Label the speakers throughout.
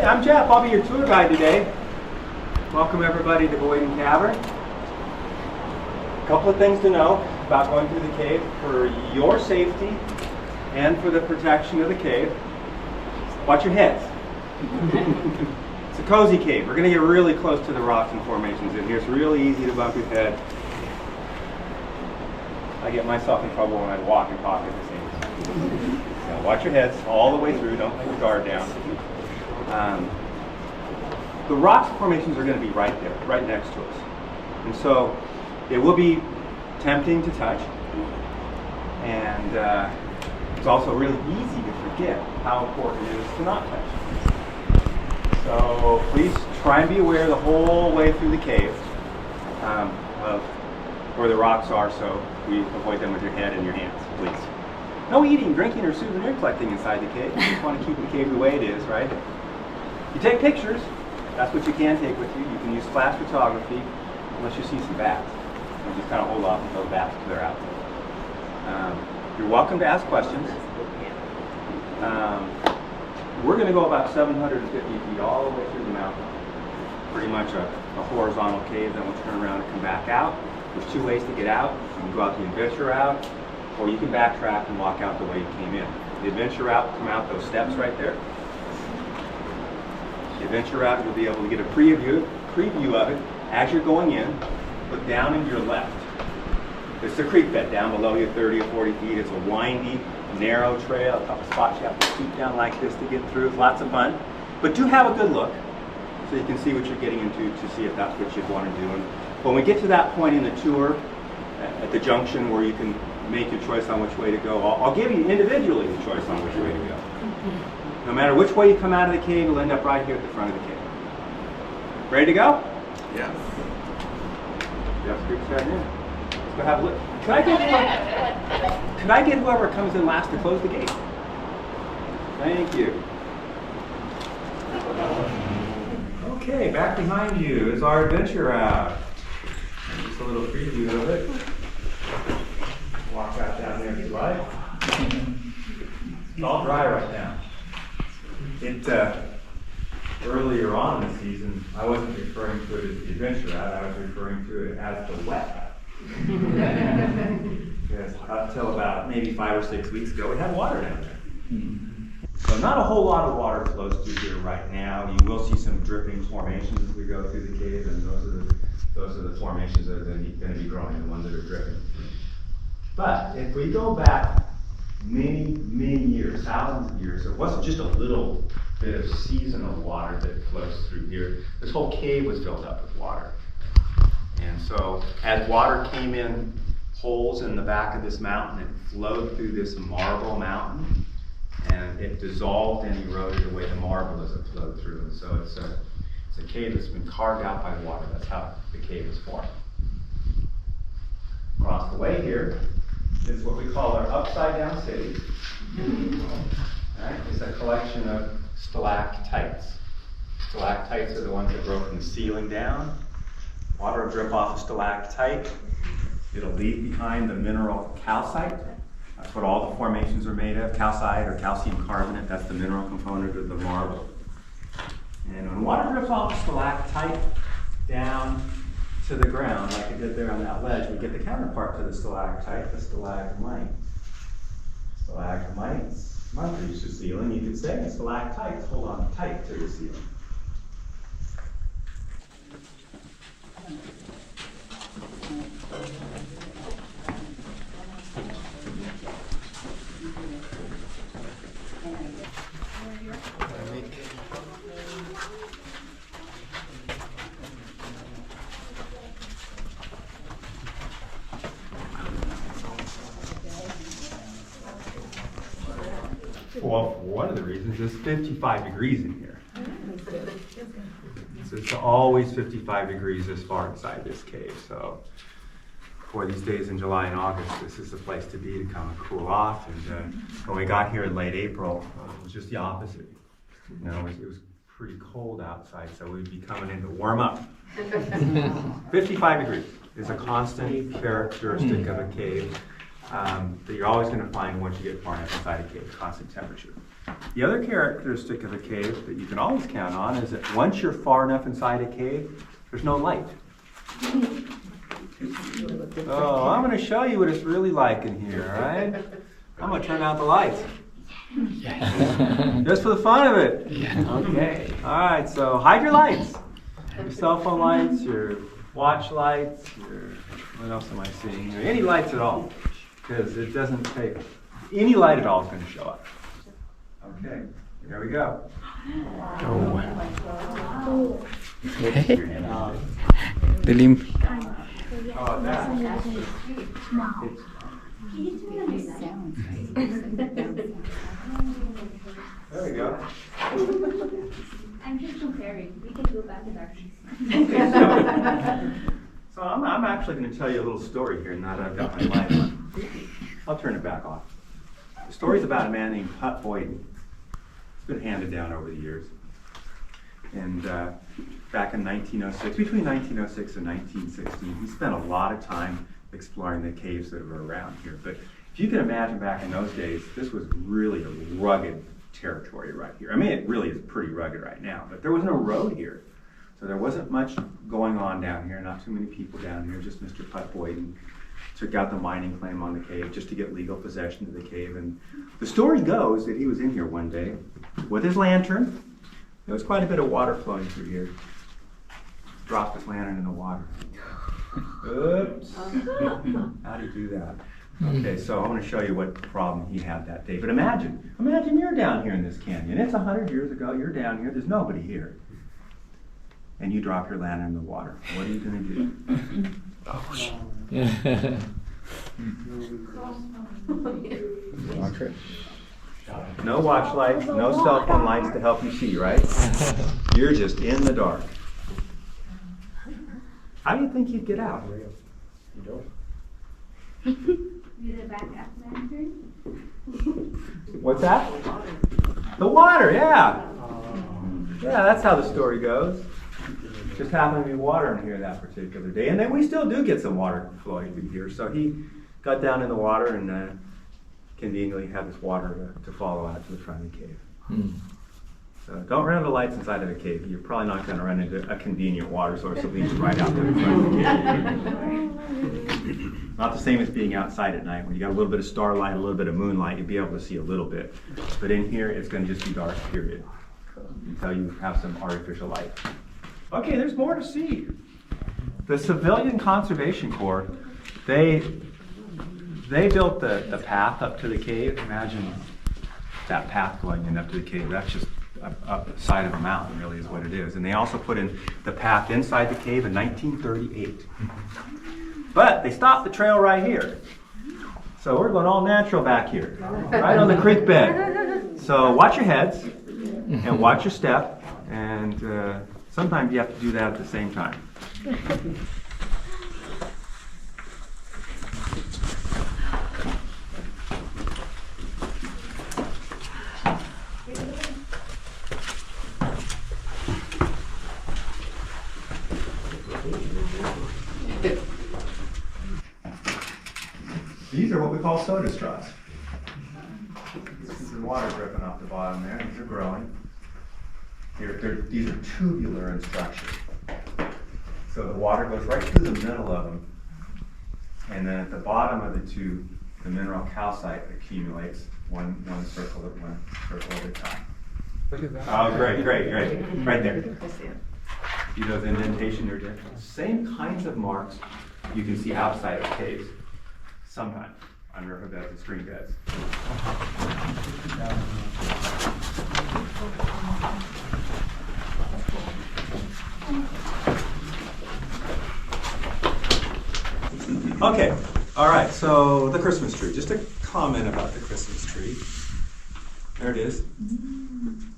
Speaker 1: Hey, I'm Jeff. I'll be your tour guide today. Welcome everybody to Boyden Cavern. A couple of things to know about going through the cave for your safety and for the protection of the cave. Watch your heads. It's a cozy cave. We're going to get really close to the rocks and formations in here. It's really easy to bump your head. I get myself in trouble when I walk and talk at the same time. So watch your heads all the way through. Don't let your guard down. The rocks and formations are going to be right there, right next to us. And so it will be tempting to touch. And it's also really easy to forget how important it is to not touch. So please try and be aware the whole way through the cave of where the rocks are, so we avoid them with your head and your hands, please. No eating, drinking, or souvenir collecting inside the cave. You just want to keep the cave the way it is, right? You take pictures. That's what you can take with you. You can use flash photography unless you see some bats. You just kind of hold off until the bats clear out. You're welcome to ask questions. We're going to go about 750 feet all the way through the mountain. Pretty much a horizontal cave, then we'll turn around and come back out. There's two ways to get out. You can go out the adventure route, or you can backtrack and walk out the way you came in. The adventure route, come out those steps right there. The adventure route, you'll be able to get a preview of it as you're going in. Look down and to your left. It's the creek bed down below you, 30 or 40 feet. It's a windy, narrow trail. A couple spots you have to scoot down like this to get through. It's lots of fun. But do have a good look so you can see what you're getting into to see if that's what you'd want to do. And when we get to that point in the tour, at the junction where you can make your choice on which way to go, I'll give you individually the choice on which way to go. No matter which way you come out of the cave, you'll end up right here at the front of the cave. Ready to go?
Speaker 2: Yes.
Speaker 1: Yes, good start in. Let's go have a look. Could I get whoever comes in last to close the gate? Thank you. Okay, back behind you is our adventure route. Just a little preview of it. Walk out down there if you like. It's all dry right now. Earlier on in the season, I wasn't referring to it as the adventure route, I was referring to it as the wet route. Because up till about maybe 5 or 6 weeks ago, we had water down there. So not a whole lot of water flows through here right now. You will see some dripping formations as we go through the cave, and those are the formations that are going to be growing, the ones that are dripping. But if we go back many, many years, thousands of years, there wasn't just a little bit of seasonal water that flows through here. This whole cave was filled up with water. And so as water came in holes in the back of this mountain, it flowed through this marble mountain, and it dissolved and eroded away the marble as it flowed through. And so it's a cave that's been carved out by water. That's how the cave was formed. Across the way here is what we call our upside down city. Right? It's a collection of stalactites. Stalactites are the ones that grow from the ceiling down. Water will drip off a stalactite. It'll leave behind the mineral calcite. That's what all the formations are made of. Calcite or calcium carbonate, that's the mineral component of the marble. And when water drips off a stalactite down to the ground, like it did there on that ledge, we get the counterpart to the stalactite, the stalagmite. Stalagmites might reach the ceiling, you could say, and stalactites hold on tight to the ceiling. Well, one of the reasons is 55 degrees in here. So it's always 55 degrees this far inside this cave. So for these days in July and August, this is the place to be to come and cool off. And when we got here in late April, it was just the opposite. You know, it was pretty cold outside, so we'd be coming in to warm up. 55 degrees is a constant characteristic of a cave that you're always going to find once you get far enough inside a cave, constant temperature. The other characteristic of a cave that you can always count on is that once you're far enough inside a cave, there's no light. Oh, I'm going to show you what it's really like in here, all right? I'm going to turn out the lights. Just for the fun of it. Okay. All right, so hide your lights. Your cell phone lights, your watch lights, what else am I seeing here? Any lights at all, because it doesn't take, any light at all is going to show up. Okay, here we go.
Speaker 2: Hey. The limb.
Speaker 1: Oh, that. There we go.
Speaker 3: I'm just comparing. We can go back in our
Speaker 1: So I'm actually going to tell you a little story here now that I've got my light on. I'll turn it back off. The story's about a man named Boyden. It's been handed down over the years. And back in 1906, between 1906 and 1916, he spent a lot of time exploring the caves that were around here. But if you can imagine back in those days, this was really a rugged territory right here. I mean, it really is pretty rugged right now, but there was no road here. So there wasn't much going on down here, not too many people down here, just Mr. Boyden took out the mining claim on the cave just to get legal possession of the cave. And the story goes that he was in here one day with his lantern. There was quite a bit of water flowing through here. Dropped his lantern in the water. Oops. How do you do that? Okay, so I want to show you what problem he had that day. But imagine you're down here in this canyon. It's 100 years ago, you're down here, there's nobody here. And you drop your lantern in the water. What are you going to do? No watch lights, no cell phone lights to help you see, right? You're just in the dark. How do you think you'd get out?
Speaker 3: With a backup lantern?
Speaker 1: What's that? The water, yeah. Yeah, that's how the story goes. Just happened to be water in here that particular day. And then we still do get some water flowing through here. So he got down in the water and conveniently had this water to follow out to the front of the cave. So don't run into lights inside of a cave. You're probably not going to run into a convenient water source that leads right out to the front of the cave. Not the same as being outside at night. When you got a little bit of starlight, a little bit of moonlight, you'll be able to see a little bit. But in here, it's going to just be dark, period, until you have some artificial light. Okay, there's more to see. The Civilian Conservation Corps, they built the path up to the cave. Imagine that path going in up to the cave. That's just up the side of a mountain, really, is what it is. And they also put in the path inside the cave in 1938. But they stopped the trail right here. So we're going all natural back here, right on the creek bed. So watch your heads and watch your step. And sometimes you have to do that at the same time. These are what we call soda straws. This is the water dripping off the bottom there. These are growing. These are tubular in structure. So the water goes right through the middle of them. And then at the bottom of the tube, the mineral calcite accumulates one circle at a time.
Speaker 4: Look at that.
Speaker 1: Oh, great. Right there. See those indentation or dip? Same kinds of marks you can see outside of caves. Sometimes on riverbeds and stream beds. Okay, all right, so the Christmas tree. Just a comment about the Christmas tree. There it is.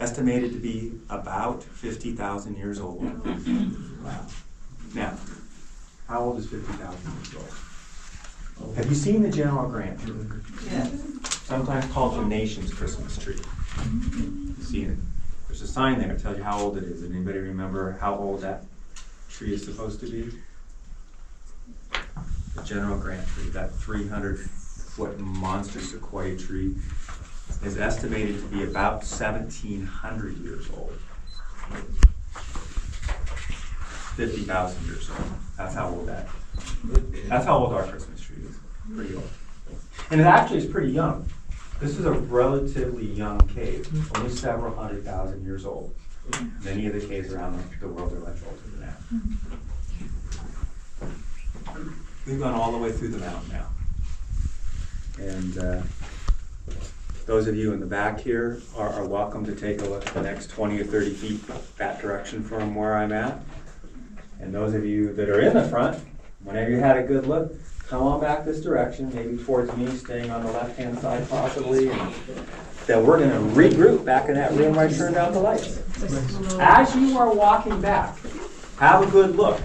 Speaker 1: Estimated to be about 50,000 years old. Wow. Now, how old is 50,000 years old? Have you seen the General Grant tree?
Speaker 5: Yes.
Speaker 1: Sometimes called the nation's Christmas tree. You see it? There's a sign there that tells you how old it is. Does anybody remember how old that tree is supposed to be? The General Grant tree, that 300-foot monster sequoia tree. is estimated to be about 1,700 years old. 50,000 years old. That's how old that is. That's how old our Christmas tree is. Pretty old. And it actually is pretty young. This is a relatively young cave, only several 100,000 years old. Many of the caves around the world are much older than that. We've gone all the way through the mountain now. And those of you in the back here are welcome to take a look at the next 20 or 30 feet that direction from where I'm at. And those of you that are in the front, whenever you had a good look, come on back this direction, maybe towards me, staying on the left-hand side possibly. And then we're going to regroup back in that room where I turned out the lights. As you are walking back, have a good look,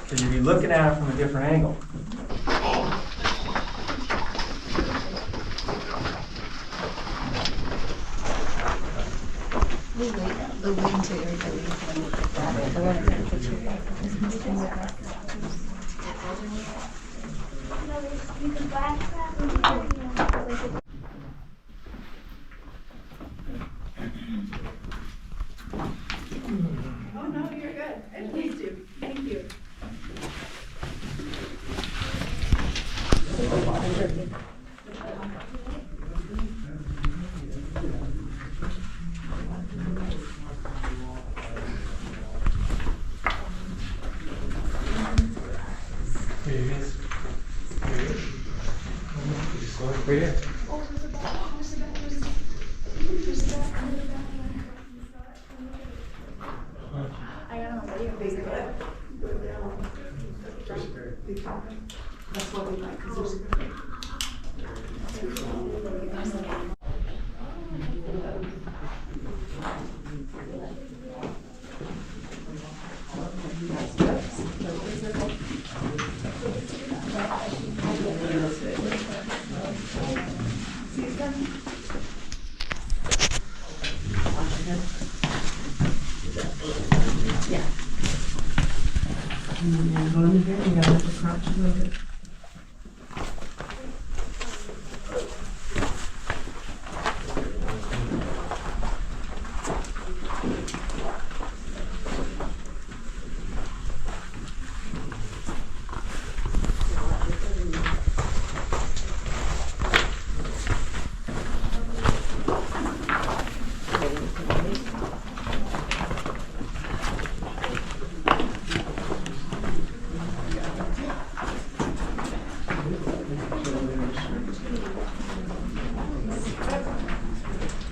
Speaker 1: because you'll be looking at it from a different angle.
Speaker 4: The wind to everybody.
Speaker 5: Oh, no, you're good. And please do. Thank you.
Speaker 2: Right here.
Speaker 5: That's what we like, because there's go in here, you gotta have to crouch a little bit.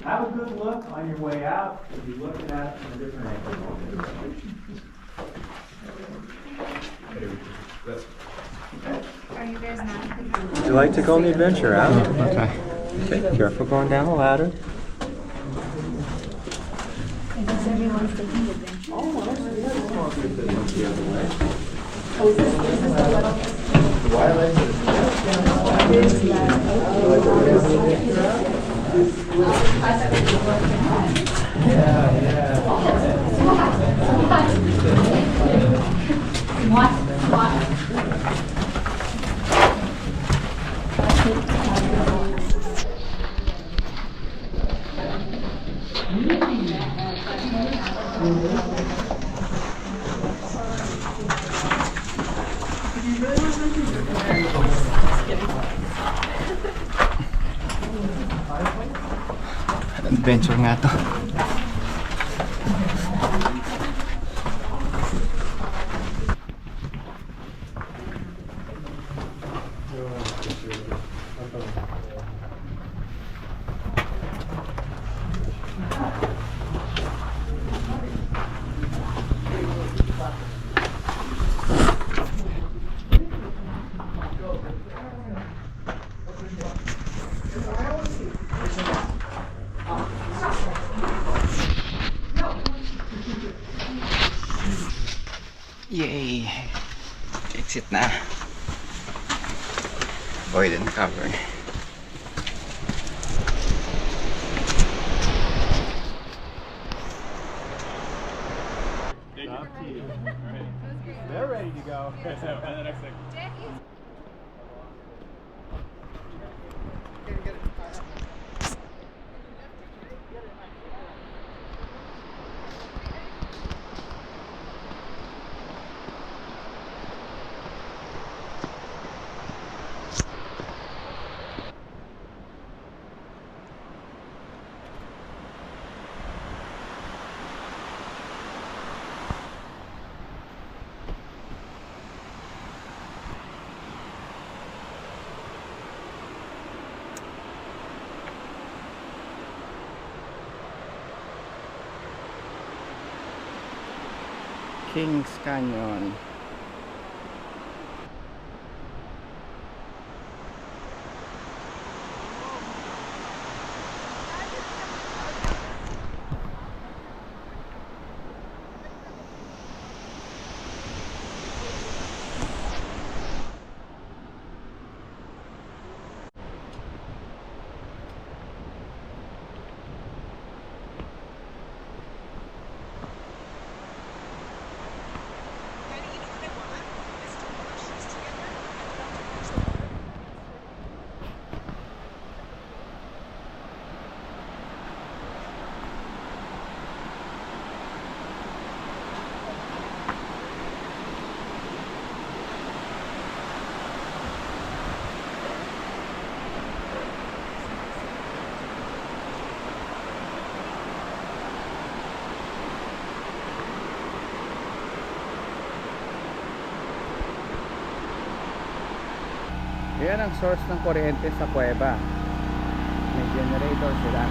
Speaker 1: Have a good look on your way out. You'll be looking at it from a different angle.
Speaker 3: Are you guys not?
Speaker 1: Would you like to go on the adventure out?
Speaker 2: Okay.
Speaker 1: Okay, careful going down the ladder.
Speaker 3: Because everyone's taking advantage.
Speaker 2: Adventure nga to. Yay! Exit na. Boyden Cavern.
Speaker 1: They're ready to go. Okay, so the next thing.
Speaker 2: Kings Canyon. Yan ang source ng kuryente sa kuweba. May generator sila.